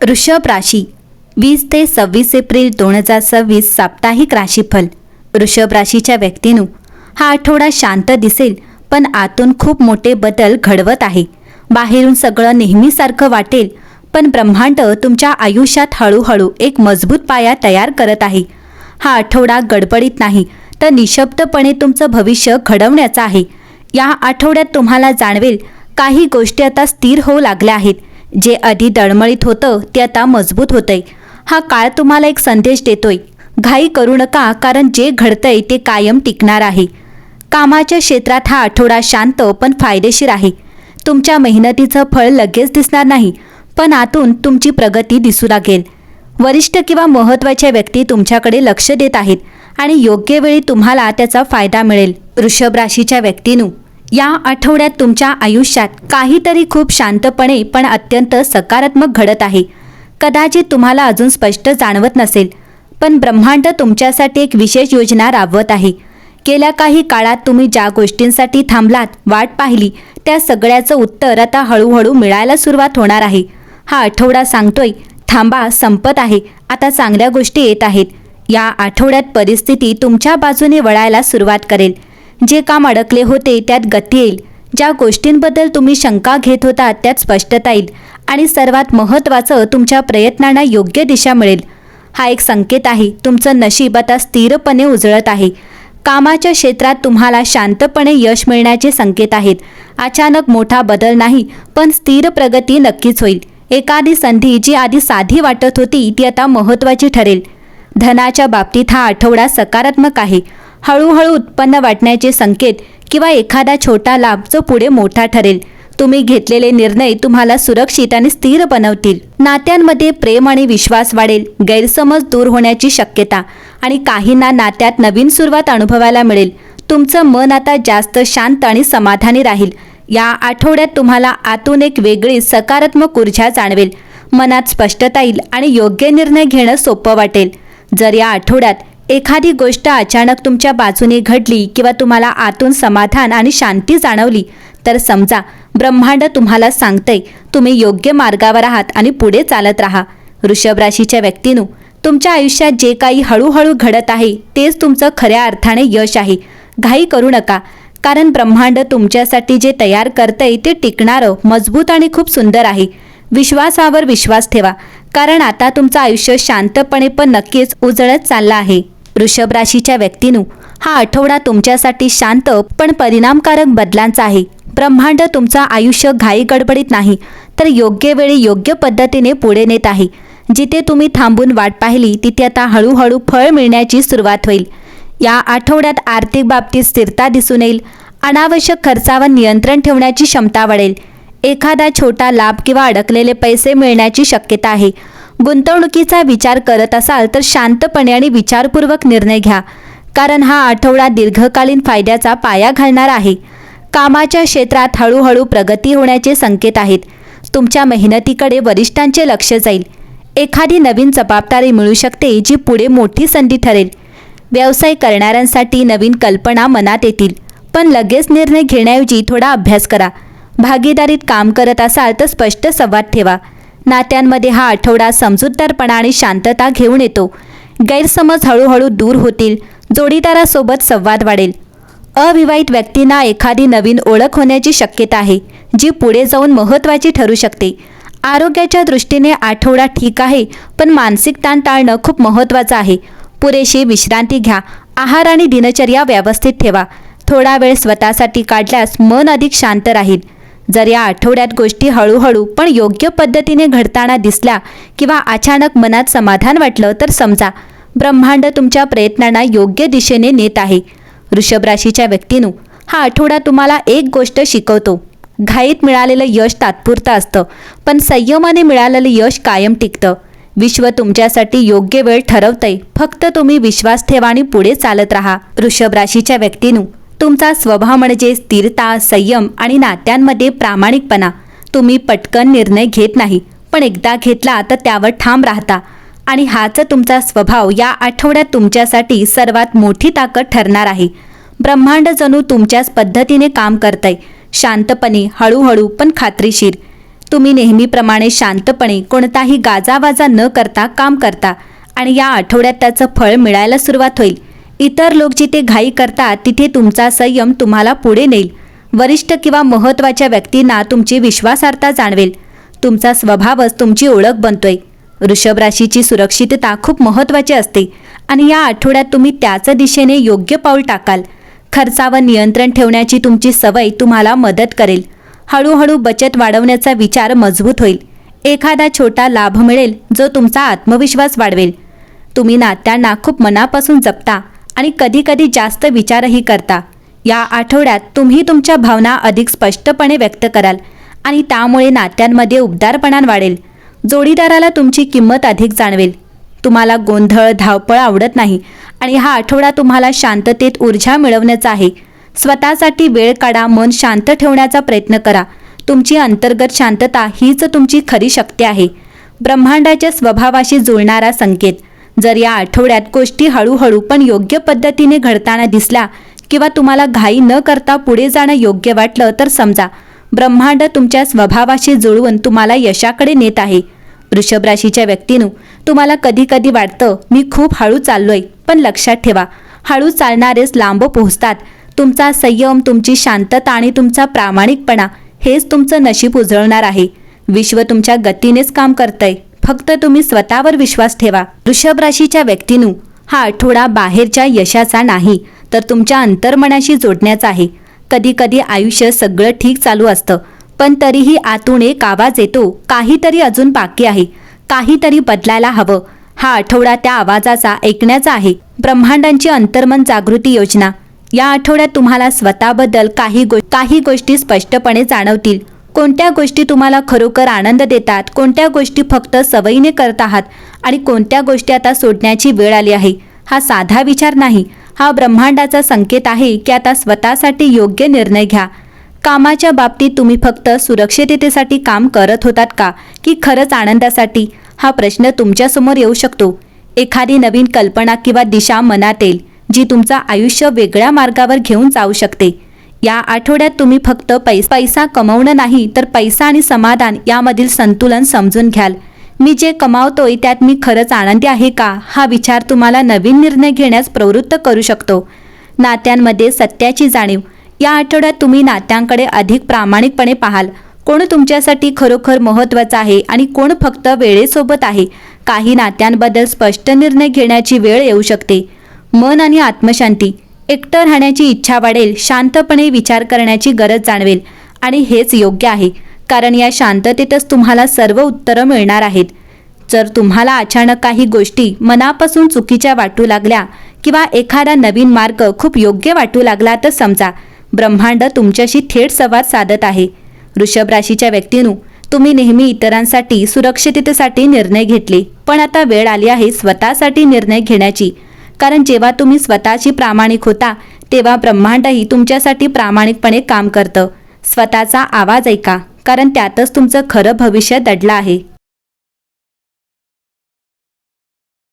वृषभ राशी 20 ते 26 एप्रिल 2026 साप्ताहिक राशीफल. वृषभ राशीच्या व्यक्तींनो, हा आठवडा शांत दिसेल, पण आतून खूप मोठे बदल घडवत आहे. बाहेरून सगळं नेहमीसारखं वाटेल, पण ब्रह्मांड तुमच्या आयुष्यात हळूहळू एक मजबूत पाया तयार करत आहे. हा आठवडा गडबडीत नाही, तर निशब्दपणे तुमचं भविष्य घडवण्याचा आहे. या आठवड्यात तुम्हाला जाणवेल, काही गोष्टी आता स्थिर होऊ लागल्या आहेत. जे आधी डळमळीत होतं ते आता मजबूत होतंय. हा काळ तुम्हाला एक संदेश देतोय, घाई करू नका, कारण जे घडतंय ते कायम टिकणार आहे. कामाच्या क्षेत्रात हा आठवडा शांत पण फायदेशीर आहे. तुमच्या मेहनतीचं फळ लगेच दिसणार नाही, पण आतून तुमची प्रगती दिसू लागेल. वरिष्ठ किंवा महत्त्वाच्या व्यक्ती तुमच्याकडे लक्ष देत आहेत आणि योग्य वेळी तुम्हाला त्याचा फायदा मिळेल. वृषभ राशीच्या व्यक्तींनो, या आठवड्यात तुमच्या आयुष्यात काहीतरी खूप शांतपणे पण अत्यंत सकारात्मक घडत आहे. कदाचित तुम्हाला अजून स्पष्ट जाणवत नसेल, पण ब्रह्मांड तुमच्यासाठी एक विशेष योजना राबवत आहे. गेल्या काही काळात तुम्ही ज्या गोष्टींसाठी थांबलात, वाट पाहिली, त्या सगळ्याचं उत्तर आता हळूहळू मिळायला सुरुवात होणार आहे. हा आठवडा सांगतोय, थांबा, संपत आहे, आता चांगल्या गोष्टी येत आहेत. या आठवड्यात परिस्थिती तुमच्या बाजूने वळायला सुरुवात करेल. जे काम अडकले होते त्यात गती येईल. ज्या गोष्टींबद्दल तुम्ही शंका घेत होता त्यात स्पष्टता येईल आणि सर्वात महत्त्वाचं, तुमच्या प्रयत्नांना योग्य दिशा मिळेल. हा एक संकेत आहे, तुमचं नशीब आता स्थिरपणे उजळत आहे. कामाच्या क्षेत्रात तुम्हाला शांतपणे यश मिळण्याचे संकेत आहेत. अचानक मोठा बदल नाही, पण स्थिर प्रगती नक्कीच होईल. एखादी संधी जी आधी साधी वाटत होती ती आता महत्त्वाची ठरेल. धनाच्या बाबतीत हा आठवडा सकारात्मक आहे. हळूहळू उत्पन्न वाटण्याचे संकेत किंवा एखादा छोटा लाभ जो पुढे मोठा ठरेल. तुम्ही घेतलेले निर्णय तुम्हाला सुरक्षित आणि स्थिर बनवतील. नात्यांमध्ये प्रेम आणि विश्वास वाढेल. गैरसमज दूर होण्याची शक्यता आणि काहींना नात्यात नवीन सुरुवात अनुभवायला मिळेल. तुमचं मन आता जास्त शांत आणि समाधानी राहील. या आठवड्यात तुम्हाला आतून एक वेगळी सकारात्मक ऊर्जा जाणवेल. मनात स्पष्टता येईल आणि योग्य निर्णय घेणं सोपं वाटेल. जर या आठवड्यात एखादी गोष्ट अचानक तुमच्या बाजूने घडली किंवा तुम्हाला आतून समाधान आणि शांती जाणवली, तर समजा ब्रह्मांड तुम्हाला सांगतंय, तुम्ही योग्य मार्गावर आहात आणि पुढे चालत राहा. वृषभ राशीच्या व्यक्तींनो, तुमच्या आयुष्यात जे काही हळूहळू घडत आहे तेच तुमचं खऱ्या अर्थाने यश आहे. घाई करू नका, कारण ब्रह्मांड तुमच्यासाठी जे तयार करतंय ते टिकणारं, मजबूत आणि खूप सुंदर आहे. विश्वासावर विश्वास ठेवा, कारण आता तुमचं आयुष्य शांतपणे पण नक्कीच उजळत चाललं आहे. वृषभ राशीच्या व्यक्तींनो, हा आठवडा तुमच्यासाठी शांत पण परिणामकारक बदलांचा आहे. ब्रह्मांड तुमचं आयुष्य घाई गडबडीत नाही, तर योग्य वेळी योग्य पद्धतीने पुढे नेत आहे. जिथे तुम्ही थांबून वाट पाहिली तिथे आता हळूहळू फळ मिळण्याची सुरुवात होईल. या आठवड्यात आर्थिक बाबतीत स्थिरता दिसून येईल. अनावश्यक खर्चावर नियंत्रण ठेवण्याची क्षमता वाढेल. एखादा छोटा लाभ किंवा अडकलेले पैसे मिळण्याची शक्यता आहे. गुंतवणुकीचा विचार करत असाल तर शांतपणे आणि विचारपूर्वक निर्णय घ्या, कारण हा आठवडा दीर्घकालीन फायद्याचा पाया घालणार आहे. कामाच्या क्षेत्रात हळूहळू प्रगती होण्याचे संकेत आहेत. तुमच्या मेहनतीकडे वरिष्ठांचे लक्ष जाईल. एखादी नवीन जबाबदारी मिळू शकते जी पुढे मोठी संधी ठरेल. व्यवसाय करणाऱ्यांसाठी नवीन कल्पना मनात येतील, पण लगेच निर्णय घेण्याऐवजी थोडा अभ्यास करा. भागीदारीत काम करत असाल तर स्पष्ट संवाद ठेवा. नात्यांमध्ये हा आठवडा समजूतदारपणा आणि शांतता घेऊन येतो. गैरसमज हळूहळू दूर होतील. जोडीदारासोबत संवाद वाढेल. अविवाहित व्यक्तींना एखादी नवीन ओळख होण्याची शक्यता आहे, जी पुढे जाऊन महत्त्वाची ठरू शकते. आरोग्याच्या दृष्टीने आठवडा ठीक आहे, पण मानसिक ताण टाळणं खूप महत्त्वाचं आहे. पुरेशी विश्रांती घ्या. आहार आणि दिनचर्या व्यवस्थित ठेवा. थोडा वेळ स्वतःसाठी काढल्यास मन अधिक शांत राहील. जर या आठवड्यात गोष्टी हळूहळू पण योग्य पद्धतीने घडताना दिसल्या किंवा अचानक मनात समाधान वाटलं, तर समजा ब्रह्मांड तुमच्या प्रयत्नांना योग्य दिशेने नेत आहे. वृषभ राशीच्या व्यक्तींनो, हा आठवडा तुम्हाला एक गोष्ट शिकवतो. घाईत मिळालेलं यश तात्पुरतं असतं, पण संयमाने मिळालेलं यश कायम टिकतं. विश्व तुमच्यासाठी योग्य वेळ ठरवतंय. फक्त तुम्ही विश्वास ठेवा आणि पुढे चालत राहा. वृषभ राशीच्या व्यक्तींनो, तुमचा स्वभाव म्हणजे स्थिरता, संयम आणि नात्यांमध्ये प्रामाणिकपणा. तुम्ही पटकन निर्णय घेत नाही, पण एकदा घेतला तर त्यावर ठाम राहता आणि हाच तुमचा स्वभाव या आठवड्यात तुमच्यासाठी सर्वात मोठी ताकद ठरणार आहे. ब्रह्मांड जणू तुमच्याच पद्धतीने काम करतंय, शांतपणे, हळूहळू पण खात्रीशीर. तुम्ही नेहमीप्रमाणे शांतपणे कोणताही गाजावाजा न करता काम करता आणि या आठवड्यात त्याचं फळ मिळायला सुरुवात होईल. इतर लोक जिथे घाई करतात तिथे तुमचा संयम तुम्हाला पुढे नेईल. वरिष्ठ किंवा महत्त्वाच्या व्यक्तींना तुमची विश्वासार्हता जाणवेल. तुमचा स्वभावच तुमची ओळख बनतोय. वृषभ राशीची सुरक्षितता खूप महत्त्वाची असते आणि या आठवड्यात तुम्ही त्याच दिशेने योग्य पाऊल टाकाल. खर्चावर नियंत्रण ठेवण्याची तुमची सवय तुम्हाला मदत करेल. हळूहळू बचत वाढवण्याचा विचार मजबूत होईल. एखादा छोटा लाभ मिळेल जो तुमचा आत्मविश्वास वाढवेल. तुम्ही नात्यांना खूप मनापासून जपता आणि कधीकधी जास्त विचारही करता. या आठवड्यात तुम्ही तुमच्या भावना अधिक स्पष्टपणे व्यक्त कराल आणि त्यामुळे नात्यांमध्ये उबदारपणा वाढेल. जोडीदाराला तुमची किंमत अधिक जाणवेल. तुम्हाला गोंधळ धावपळ आवडत नाही आणि हा आठवडा तुम्हाला शांततेत ऊर्जा मिळवण्याचा आहे. स्वतःसाठी वेळ काढा. मन शांत ठेवण्याचा प्रयत्न करा. तुमची अंतर्गत शांतता हीच तुमची खरी शक्ती आहे. ब्रह्मांडाच्या स्वभावाशी जुळणारा संकेत. जर या आठवड्यात गोष्टी हळूहळू पण योग्य पद्धतीने घडताना दिसल्या किंवा तुम्हाला घाई न करता पुढे जाणं योग्य वाटलं तर समजा ब्रह्मांड तुमच्या स्वभावाशी जुळवून तुम्हाला यशाकडे नेत आहे. वृषभ राशीच्या व्यक्तींनो, तुम्हाला कधी कधी वाटतं मी खूप हळू चाललोय, पण लक्षात ठेवा, हळू चालणारेच लांब पोहोचतात. तुमचा संयम, तुमची शांतता आणि तुमचा प्रामाणिकपणा हेच तुमचं नशीब उजळणार आहे. विश्व तुमच्या गतीनेच काम करतंय. फक्त तुम्ही स्वतःवर विश्वास ठेवा. वृषभ राशीच्या व्यक्तींनो, हा आठवडा बाहेरच्या यशाचा नाही तर तुमच्या अंतर्मनाशी जोडण्याचा आहे. कधी कधी आयुष्य सगळं ठीक चालू असतं, पण तरीही आतून एक आवाज येतो, काहीतरी अजून बाकी आहे, काहीतरी बदलायला हवं. हा आठवडा त्या आवाजाचा ऐकण्याचा आहे. ब्रह्मांडांची अंतर्मन जागृती योजना. या आठवड्यात तुम्हाला स्वतःबद्दल काही गोष्टी स्पष्टपणे जाणवतील. कोणत्या गोष्टी तुम्हाला खरोखर आनंद देतात, कोणत्या गोष्टी फक्त सवयीने करत आहात आणि कोणत्या गोष्टी आता सोडण्याची वेळ आली आहे. हा साधा विचार नाही, हा ब्रह्मांडाचा संकेत आहे की आता स्वतःसाठी योग्य निर्णय घ्या. कामाच्या बाबतीत तुम्ही फक्त सुरक्षिततेसाठी काम करत होतात का की खरंच आनंदासाठी? हा प्रश्न तुमच्यासमोर येऊ शकतो. एखादी नवीन कल्पना किंवा दिशा मनात येईल जी तुमचं आयुष्य वेगळ्या मार्गावर घेऊन जाऊ शकते. या आठवड्यात तुम्ही फक्त पैसा कमवणं नाही तर पैसा आणि समाधान यामधील संतुलन समजून घ्याल. मी जे कमावतोय त्यात मी खरंच आनंदी आहे का? हा विचार तुम्हाला नवीन निर्णय घेण्यास प्रवृत्त करू शकतो. नात्यांमध्ये सत्याची जाणीव. या आठवड्यात तुम्ही नात्यांकडे अधिक प्रामाणिकपणे पाहाल. कोण तुमच्यासाठी खरोखर महत्त्वाचं आहे आणि कोण फक्त वेळेसोबत आहे. काही नात्यांबद्दल स्पष्ट निर्णय घेण्याची वेळ येऊ शकते. मन आणि आत्मशांती. एकटं राहण्याची इच्छा वाढेल. शांतपणे विचार करण्याची गरज जाणवेल आणि हेच योग्य आहे, कारण या शांततेतच तुम्हाला सर्व उत्तरं मिळणार आहेत. जर तुम्हाला अचानक काही गोष्टी मनापासून चुकीच्या वाटू लागल्या किंवा एखादा नवीन मार्ग खूप योग्य वाटू लागला तर समजा ब्रह्मांड तुमच्याशी थेट संवाद साधत आहे. वृषभ राशीच्या व्यक्तींनो, तुम्ही नेहमी इतरांसाठी सुरक्षिततेसाठी निर्णय घेतले, पण आता वेळ आली आहे स्वतःसाठी निर्णय घेण्याची. कारण जेव्हा तुम्ही स्वतःशी प्रामाणिक होता तेव्हा ब्रह्मांडही तुमच्यासाठी प्रामाणिकपणे काम करतं. स्वतःचा आवाज ऐका, कारण त्यातच तुमचं खरं भविष्य दडलं आहे.